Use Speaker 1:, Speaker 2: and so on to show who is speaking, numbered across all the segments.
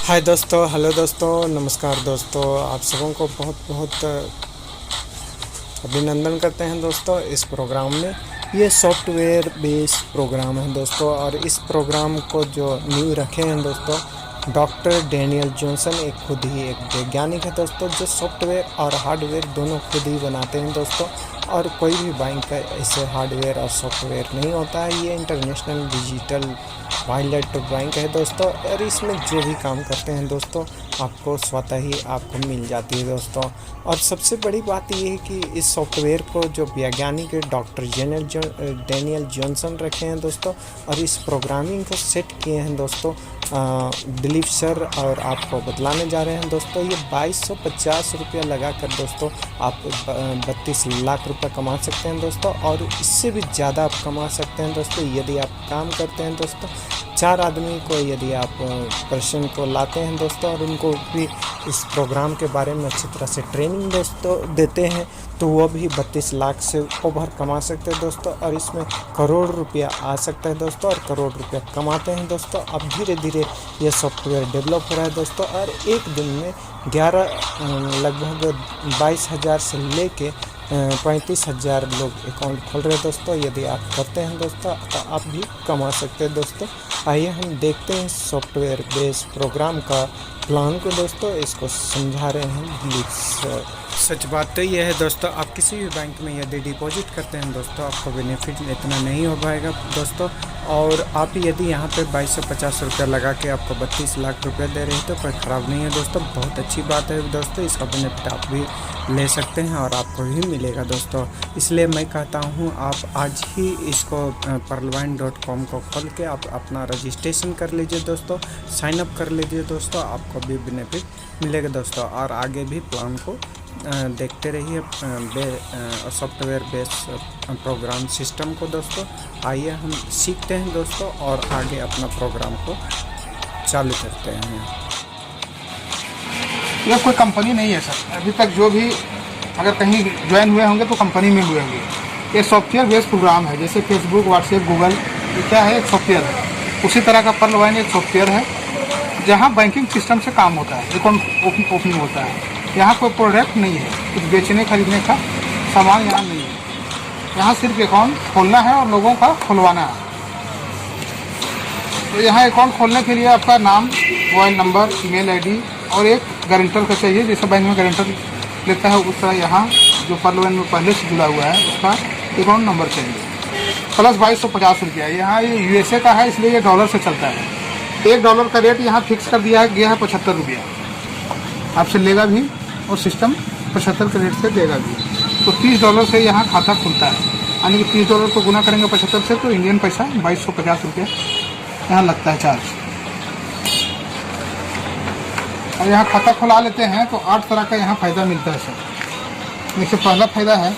Speaker 1: हाय दोस्तों, हेलो दोस्तों, नमस्कार दोस्तों। आप सबों को बहुत बहुत अभिनंदन करते हैं दोस्तों इस प्रोग्राम में। ये सॉफ्टवेयर बेस्ड प्रोग्राम है दोस्तों, और इस प्रोग्राम को जो नींव रखे हैं दोस्तों डॉक्टर डैनियल जॉनसन, एक खुद ही एक वैज्ञानिक है दोस्तों, जो सॉफ्टवेयर और हार्डवेयर दोनों खुद ही बनाते हैं दोस्तों। और कोई भी बैंक का ऐसे हार्डवेयर और सॉफ्टवेयर नहीं होता है। ये इंटरनेशनल डिजिटल वायलेट बैंक है दोस्तों, और इसमें जो भी काम करते हैं दोस्तों आपको स्वतः ही आपको मिल जाती है दोस्तों। और सबसे बड़ी बात ये है कि इस सॉफ्टवेयर को जो वैज्ञानिक डॉक्टर डैनियल जॉनसन रखे हैं दोस्तों, और इस प्रोग्रामिंग को सेट किए हैं दोस्तों दिलीप सर, और आपको बतलाने जा रहे हैं दोस्तों। ये 2250 रुपया लगा कर दोस्तों आप 32 लाख रुपये कमा सकते हैं दोस्तों, और इससे भी ज़्यादा आप कमा सकते हैं दोस्तों यदि आप काम करते हैं दोस्तों। 4 आदमी को यदि आप पर्सन को लाते हैं दोस्तों, और उनको भी इस प्रोग्राम के बारे में अच्छी तरह से ट्रेनिंग दोस्तों देते हैं, तो वो भी 32 लाख से ओवर कमा सकते हैं दोस्तों। और इसमें करोड़ रुपया आ सकता है दोस्तों, और करोड़ रुपया कमाते हैं दोस्तों। अब धीरे धीरे ये सॉफ्टवेयर डेवलप हो रहा है दोस्तों, और एक दिन में 11 लगभग 22,000 से लेके 35,000 लोग अकाउंट खोल रहे हैं दोस्तों। यदि आप करते हैं दोस्तों तो आप भी कमा सकते हैं दोस्तों। आइए हम देखते हैं सॉफ्टवेयर बेस्ड प्रोग्राम का प्लान को दोस्तों। इसको समझा रहे हैं दिलीप सर। सच बात तो यह है दोस्तों, आप किसी भी बैंक में यदि डिपॉजिट करते हैं दोस्तों आपको बेनिफिट इतना नहीं हो पाएगा दोस्तों। और आप यदि यहाँ पे 2250 रुपया लगा के आपको 32 लाख रुपया दे रहे हैं तो कोई ख़राब नहीं है दोस्तों, बहुत अच्छी बात है दोस्तों। इसका बेनिफिट आप भी ले सकते हैं और आपको भी मिलेगा दोस्तों। इसलिए मैं कहता हूँ आप आज ही इसको pearlvine.com को खोल के आप अपना रजिस्ट्रेशन कर लीजिए दोस्तों, साइन अप कर लीजिए दोस्तों, आपको भी बेनिफिट मिलेगा दोस्तों। और आगे भी प्लान को देखते रहिए सॉफ्टवेयर बेस्ड प्रोग्राम सिस्टम को दोस्तों। आइए हम सीखते हैं दोस्तों और आगे अपना प्रोग्राम को चालू करते हैं।
Speaker 2: यह कोई कंपनी नहीं है सर, अभी तक जो भी अगर कहीं ज्वाइन हुए होंगे तो कंपनी में हुए होंगे। ये सॉफ्टवेयर बेस्ड प्रोग्राम है, जैसे फेसबुक, व्हाट्सएप, गूगल, ये क्या है, एक सॉफ्टवेयर है। उसी तरह का पर्लवाइन एक सॉफ्टवेयर है जहाँ बैंकिंग सिस्टम से काम होता है, अकाउंट ओपनिंग होता है। यहाँ कोई प्रोडक्ट नहीं है, कुछ बेचने खरीदने का सामान यहाँ नहीं है। यहाँ सिर्फ अकाउंट खोलना है और लोगों का खुलवाना है। तो यहाँ अकाउंट खोलने के लिए आपका नाम, मोबाइल नंबर, ईमेल आईडी और एक गारंटर का चाहिए। जैसे बैंक में गारंटर लेता है उस तरह यहाँ जो पर्लवाइन में पहले से जुड़ा हुआ है उसका अकाउंट नंबर चाहिए। प्लस 2250 रुपया। यहाँ ये USA का है इसलिए ये डॉलर से चलता है। $1 का रेट यहाँ फिक्स कर दिया गया है 75 रुपया। आपसे लेगा भी और सिस्टम 75 के रेट से देगा भी। तो $30 से यहाँ खाता खुलता है, यानी कि $30 को गुना करेंगे 75 से तो इंडियन पैसा 2250 रुपया यहाँ लगता है चार्ज। और यहाँ खाता खुला लेते हैं तो 8 तरह का यहाँ फ़ायदा मिलता है सर। देखिए, पहला फ़ायदा है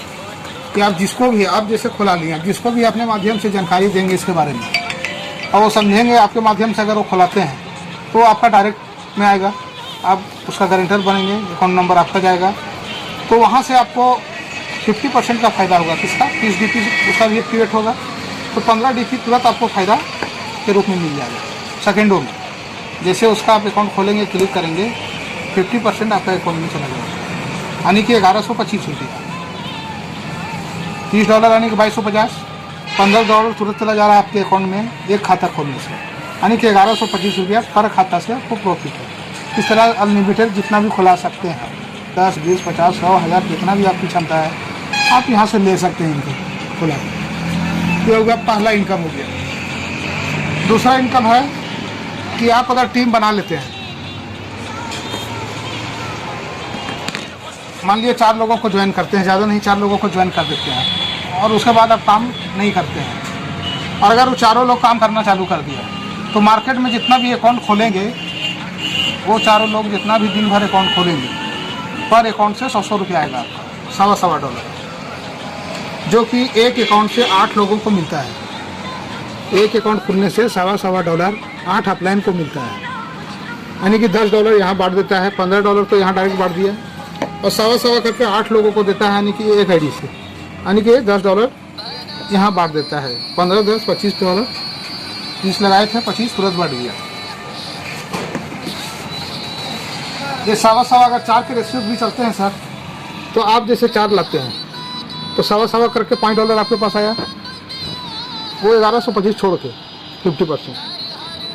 Speaker 2: कि आप जिसको भी, आप जैसे खुला लिए, जिसको भी अपने माध्यम से जानकारी देंगे इसके बारे में और वो समझेंगे आपके माध्यम से, अगर वो खुलाते हैं तो आपका डायरेक्ट में आएगा, आप उसका गारंटर बनेंगे, अकाउंट नंबर आपका जाएगा। तो वहाँ से आपको 50% का फ़ायदा होगा। किसका? 30 DP उसका भी एक्टिवेट होगा, तो 15 DP तुरंत आपको फ़ायदा के रूप में मिल जाएगा सेकेंडों में। जैसे उसका आप अकाउंट खोलेंगे, क्लिक करेंगे, 50% आपका अकाउंट में चला जाएगा, यानी कि 1125 रुपया। $30 यानी कि 2250, $15 तुरंत चला जा रहा है आपके अकाउंट में एक खाता खोलने से, यानी कि 1125 रुपया पर खाता से आपको प्रॉफिट है। इस तरह अनलिमिटेड जितना भी खुला सकते हैं, 10, 20, 50, 100, 1000 जितना भी आपकी क्षमता है आप यहाँ से ले सकते हैं इनको खुला। ये हो गया पहला इनकम हो गया। दूसरा इनकम है कि आप अगर टीम बना लेते हैं, मान लीजिए 4 लोगों को ज्वाइन करते हैं, ज़्यादा नहीं 4 लोगों को ज्वाइन कर देते हैं, और उसके बाद आप काम नहीं करते हैं, और अगर वो चारों लोग काम करना चालू कर दिया तो मार्केट में जितना भी अकाउंट खोलेंगे वो चारों लोग जितना भी दिन भर अकाउंट खोलेंगे पर अकाउंट से 100 रुपया आएगा आपका, $1.25, जो कि एक अकाउंट से 8 लोगों को मिलता है। एक अकाउंट खुलने से $1.25 8 अपलाइन को मिलता है, यानी कि $10 यहाँ बांट देता है, $15 तो यहाँ डायरेक्ट बांट दिया, और $1.25 करके 8 लोगों को देता है, यानी कि एक आईडी से, यानी कि $10 यहाँ बांट देता है। 15, 10, $25, 20 लगाए थे, 25 तुरंत बढ़ गया। ये सवा सवा अगर 4 के रेशियो भी चलते हैं सर, तो आप जैसे 4 लाते हैं तो सवा सवा करके $5 आपके पास आया, वो 1125 छोड़ के 50%।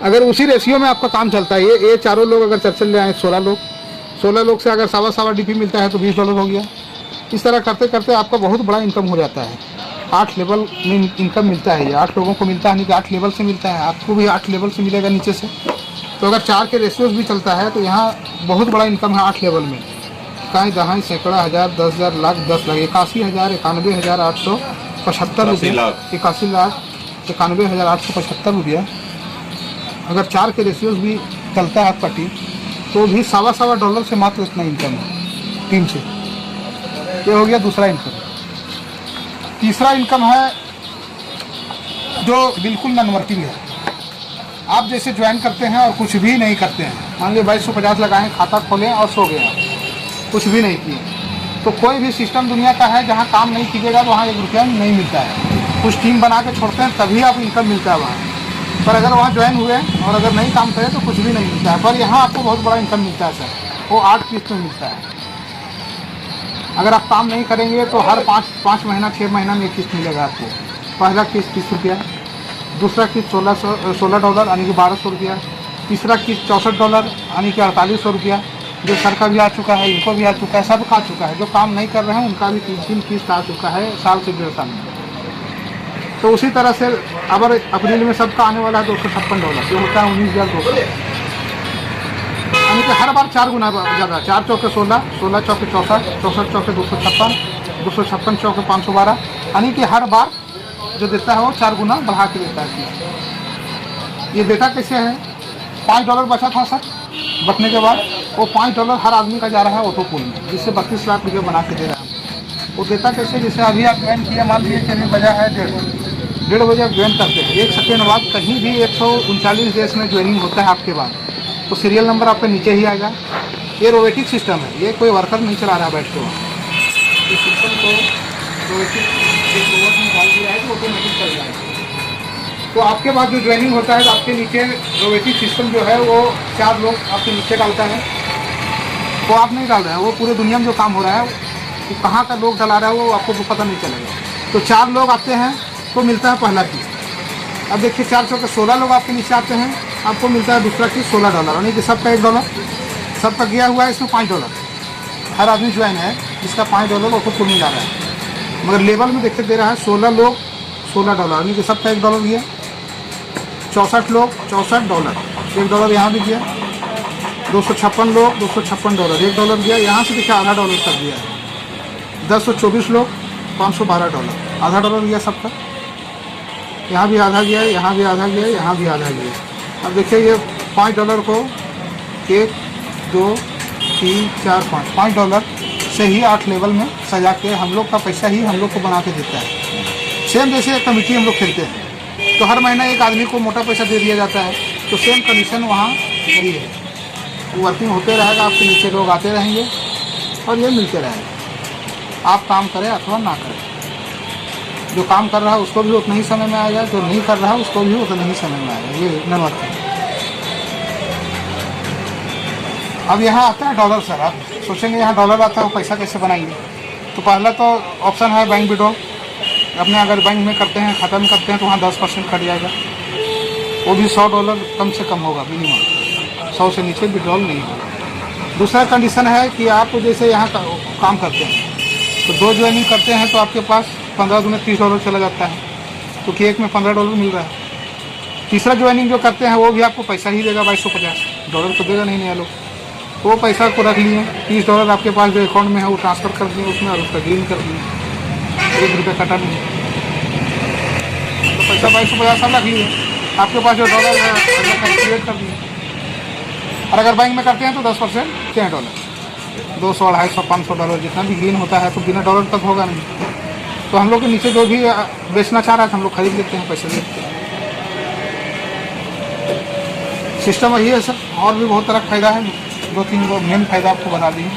Speaker 2: अगर उसी रेशियो में आपका काम चलता है, ये चारों लोग अगर चल रहे हैं 16 लोग से अगर सवा सवा DP मिलता है तो $20 हो गया। इस तरह करते करते आपका बहुत बड़ा इनकम हो जाता है। 8 लेवल में इनकम मिलता है, ये 8 लोगों को मिलता है, नहीं कि 8 लेवल से मिलता है, आपको भी 8 लेवल से मिलेगा नीचे से। तो अगर 4 के रेशियोज भी चलता है तो यहाँ बहुत बड़ा इनकम है 8 लेवल में। कहीं दहाई सैकड़ा हज़ार 10,000 लाख 10 लाख 81,000 91,875 रुपये 81,91,875 रुपया। अगर 4 के रेशियोज भी चलता है आपका टीम तो भी सवा $1 से मात्र इतना इनकम है टीम से। ये हो गया दूसरा इनकम। तीसरा इनकम है जो बिल्कुल नॉन वर्किंग है। आप जैसे ज्वाइन करते हैं और कुछ भी नहीं करते हैं, मान लीजिए 2250 लगाएं, खाता खोलें और सो गए, आप कुछ भी नहीं किए, तो कोई भी सिस्टम दुनिया का है जहाँ काम नहीं कीजिएगा तो वहाँ 1 रुपया नहीं मिलता है। कुछ टीम बना के छोड़ते हैं तभी आप इनकम मिलता है वहाँ। पर अगर वहाँ ज्वाइन हुए और अगर नहीं काम करें तो कुछ भी नहीं मिलता है। पर यहाँ आपको बहुत बड़ा इनकम मिलता है सर, वो 8 किस्त में मिलता है। अगर आप काम नहीं करेंगे तो हर 5 महीना 6 महीना में एक किस्त मिलेगा आपको। पहला किस्त 30 रुपया, दूसरा किस्त $16 यानी कि $1200 रुपया, तीसरा किस्त $64 यानी कि $4800 रुपया। जो सर का भी आ चुका है, इनको भी आ चुका है, सब का आ चुका है। जो काम नहीं कर रहे हैं उनका भी 3 किस्त आ चुका है साल से 1.5 साल में। तो उसी तरह से अगर अप्रैल में सबका आने वाला है $256, जो होता है 19,200, यानी कि हर बार 4 गुना ज़्यादा। 4 चौके 16, 16 चौके 64, 64 चौके 256, 256 चौके 512, यानी कि हर बार जो देता है वो 4 गुना बढ़ा के देता है। ये देता कैसे है? $5 बचा था सर, बचने के बाद वो $5 हर आदमी का जा रहा है ऑटो पूल में, जिससे 32 लाख रुपये बना के दे रहा है। वो देता कैसे? जैसे अभी आप ज्वाइन किया, मान लीजिए कि अभी बजा है 1:30 बजे आप ज्वाइन करते हैं, 1 सेकेंड बाद कहीं भी 139 देश में ज्वाइनिंग होता है आपके बाद, तो सीरियल नंबर आपके नीचे ही आएगा। ये रोबोटिक सिस्टम है, ये कोई वर्कर नहीं चला रहा बैठ के। इस सिस्टम को रोबोटिक एक रोबोट में डाल दिया है तो ऑटोमेटिक चल जाएगा। तो आपके बाद जो ज्वाइनिंग होता है तो आपके नीचे रोबोटिक सिस्टम जो है वो 4 लोग आपके नीचे डालता है। वो आप नहीं डाल रहे हैं, वो पूरे दुनिया में जो काम हो रहा है वो कहाँ का लोग डला रहा है वो आपको पता नहीं चलेगा। तो 4 लोग आते हैं तो मिलता है पहला किस्त। अब देखिए 4 चौके 16 लोग आपके नीचे आते हैं, आपको मिलता है दूसरा किस्त $16, यानी कि सबका $1, सबका गया हुआ है इसमें $5। हर आदमी ज्वाइन है जिसका $5 वो खुद मिल रहा है, मगर लेवल में देखते दे रहा है 16 लोग $16, यानी कि सबका $1 दिया। 64 लोग $64, $1 यहाँ भी दिया। 256 लोग $256, $1 दिया। यहाँ से देखिए आधा $1 तक दिया है। 1024 लोग $512, आधा $1 दिया सबका। यहाँ भी आधा गया, यहाँ भी आधा गया, यहाँ भी आधा गया। अब देखिए ये $5 को 1 2 3 4 $5 से ही 8 लेवल में सजा के हम लोग का पैसा ही हम लोग को बना के देता है। सेम जैसे कमेटी हम लोग खेलते हैं तो हर महीना एक आदमी को मोटा पैसा दे दिया जाता है, तो सेम कंडीशन वहाँ वही है। वर्किंग होते रहेगा, आपके नीचे लोग आते रहेंगे और ये मिलते रहेगा। आप काम करें अथवा ना करें, जो काम कर रहा है उसको भी उतना ही समय में आएगा, जो नहीं कर रहा है उसको भी उतना ही समय में आएगा। ये नॉन वर्किंग। अब यहाँ आता है डॉलर सर। आप सोचेंगे यहाँ डॉलर आता है, वो पैसा कैसे बनाएंगे? तो पहला तो ऑप्शन है बैंक विड्रॉ। अपने अगर बैंक में करते हैं, खाता में करते हैं तो वहाँ 10% कट जाएगा, वो भी $100 कम से कम होगा मिनिमम, 100 से नीचे विड्रॉल नहीं होगा। दूसरा कंडीशन है कि आप जैसे यहाँ काम करते हैं तो 2 ज्वाइनिंग करते हैं तो आपके पास 15 दूनी $30 चला जाता है, क्योंकि एक में $15 मिल रहा है। तीसरा ज्वाइनिंग जो करते हैं वो भी आपको पैसा ही देगा, $2250 तो देगा नहीं नया लोग। वो पैसा को रख लिए, $30 आपके पास जो अकाउंट में है वो ट्रांसफ़र कर दिए उसमें और उसका ग्रीन कर दिए, $1 कटा नहीं। तो पैसा 2250 रख लिए, आपके पास जो डॉलर है कैलकुलेट कर दिए। और अगर बैंक में करते हैं तो 10% $6, $200, $250, $500 जितना भी ग्रीन होता है तो बिना डॉलर तक होगा नहीं। तो हम लोग के नीचे जो भी बेचना चाह रहा है हम लोग खरीद लेते हैं, पैसे देते हैं। सिस्टम वही है सर। और भी बहुत तरह का फ़ायदा है, 2-3 वो मेन फ़ायदा आपको बता दिए।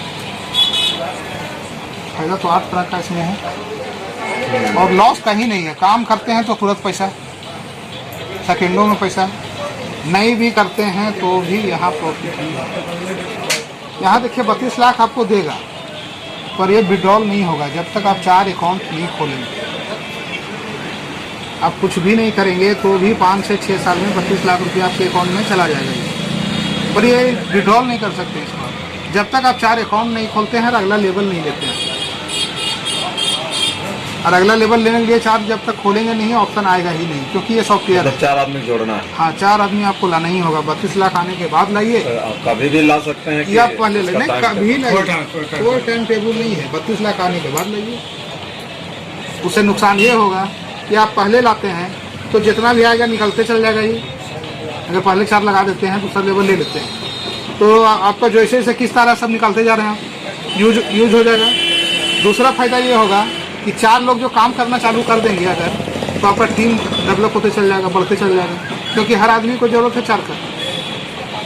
Speaker 2: फ़ायदा तो 8 तरह का इसमें है और लॉस कहीं नहीं है। काम करते हैं तो तुरंत पैसा, सेकेंडों में पैसा, नहीं भी करते हैं तो भी यहाँ प्रॉफिट ही है। यहाँ देखिए 32 लाख आपको देगा, पर ये विड्रॉल नहीं होगा जब तक आप 4 अकाउंट नहीं खोलेंगे। आप कुछ भी नहीं करेंगे तो भी 5 से 6 साल में 32 लाख रुपये आपके अकाउंट में चला जाएगा ये। पर ये विड्रॉल नहीं कर सकते इसको जब तक आप 4 अकाउंट नहीं खोलते हैं और अगला लेवल नहीं लेते हैं। और अगला लेवल लेने के लिए 4 जब तक खोलेंगे नहीं ऑप्शन आएगा ही नहीं, क्योंकि ये सॉफ्टवेयर है।
Speaker 3: 4 आदमी जोड़ना है।
Speaker 2: हाँ, 4 आदमी आपको लाना ही होगा। 32 लाख आने के बाद लाइए,
Speaker 3: आप कभी भी ला सकते हैं कि
Speaker 2: या पहले ले,
Speaker 3: इसका
Speaker 2: नहीं
Speaker 3: टाइम
Speaker 2: कभी लाइए,
Speaker 1: कोई
Speaker 2: कोई टाइम टेबल नहीं है। 32 लाख आने के बाद लाइए। उससे नुकसान ये होगा कि आप पहले लाते हैं तो जितना भी आएगा निकलते चल जाएगा ये। अगर पहले 4 लगा देते हैं, दूसरा लेवल ले लेते हैं, तो आपका जैसे जैसे किस तरह सब निकलते जा रहे हैं यूज हो जाएगा। दूसरा फायदा ये होगा कि 4 लोग जो काम करना चालू कर देंगे अगर, तो आपका टीम डेवलप होते चल जाएगा, बढ़ते चल जाएगा। क्योंकि हर आदमी को जरूरत है 4 का,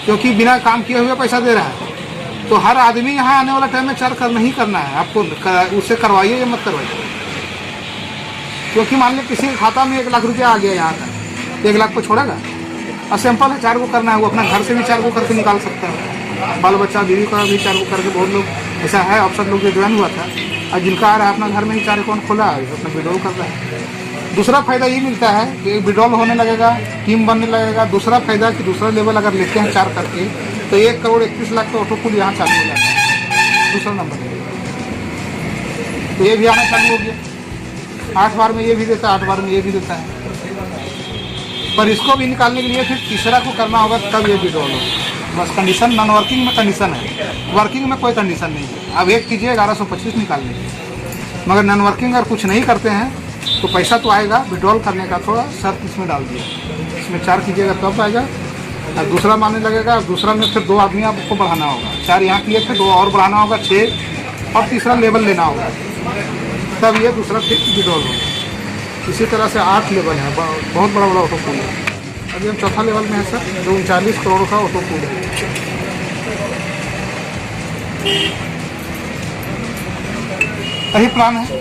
Speaker 2: क्योंकि बिना काम किए हुए पैसा दे रहा है। तो हर आदमी यहाँ आने वाला टाइम में 4 करना ही करना है आपको। उससे करवाइए या मत करवाइए, क्योंकि मान लो किसी के खाता में 1 लाख रुपया आ गया यहाँ का, 1 लाख को छोड़ेगा। और सिंपल है, 4 को करना है। वो अपना घर से भी 4 को करके निकाल सकता है, बाल बच्चा बीवी का भी 4 को करके। बहुत लोग ऐसा है, ऑप्शन लोग जो ज्वाइन हुआ था और जिनका आ रहा है अपना घर में ही 4 अकाउंट खोला है, अपना विड्रॉल कर रहा है। दूसरा फायदा ये मिलता है कि विड्रॉल होने लगेगा, टीम बनने लगेगा। दूसरा फायदा कि दूसरा लेवल अगर लेते हैं 4 करके, तो 1 करोड़ 31 लाख का ऑटो पुल यहाँ चालू हो जाता है दूसरा नंबर। तो ये भी आना चालू हो गया। 8 बार में ये भी देता है, 8 बार में ये भी देता है। पर इसको भी निकालने के लिए फिर तीसरा को करना होगा, तब ये विड्रॉल होगा। बस कंडीशन नॉन वर्किंग में कंडीशन है, वर्किंग में कोई कंडीशन नहीं है। अब एक कीजिए 1125 निकाल लीजिए, मगर नॉन वर्किंग अगर कुछ नहीं करते हैं तो पैसा तो आएगा। विड्रॉल करने का थोड़ा शर्त इसमें डाल दिया, इसमें 4 कीजिएगा तब आएगा। और दूसरा मानने लगेगा, दूसरा में फिर 2 आदमी आपको बढ़ाना होगा। 4 यहाँ किए, फिर 2 और बढ़ाना होगा, 6, और तीसरा लेवल लेना होगा, तब ये दूसरा फिर विड्रॉल होगा। इसी तरह से 8 लेवल है, बहुत बड़ा बड़ा ऑटो पूल है। अभी हम 4था लेवल में है सर, जो 39 करोड़ का ऑटो पूल है। यही प्लान है,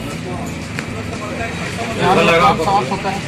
Speaker 2: यहाँ काम समाप्त होता है।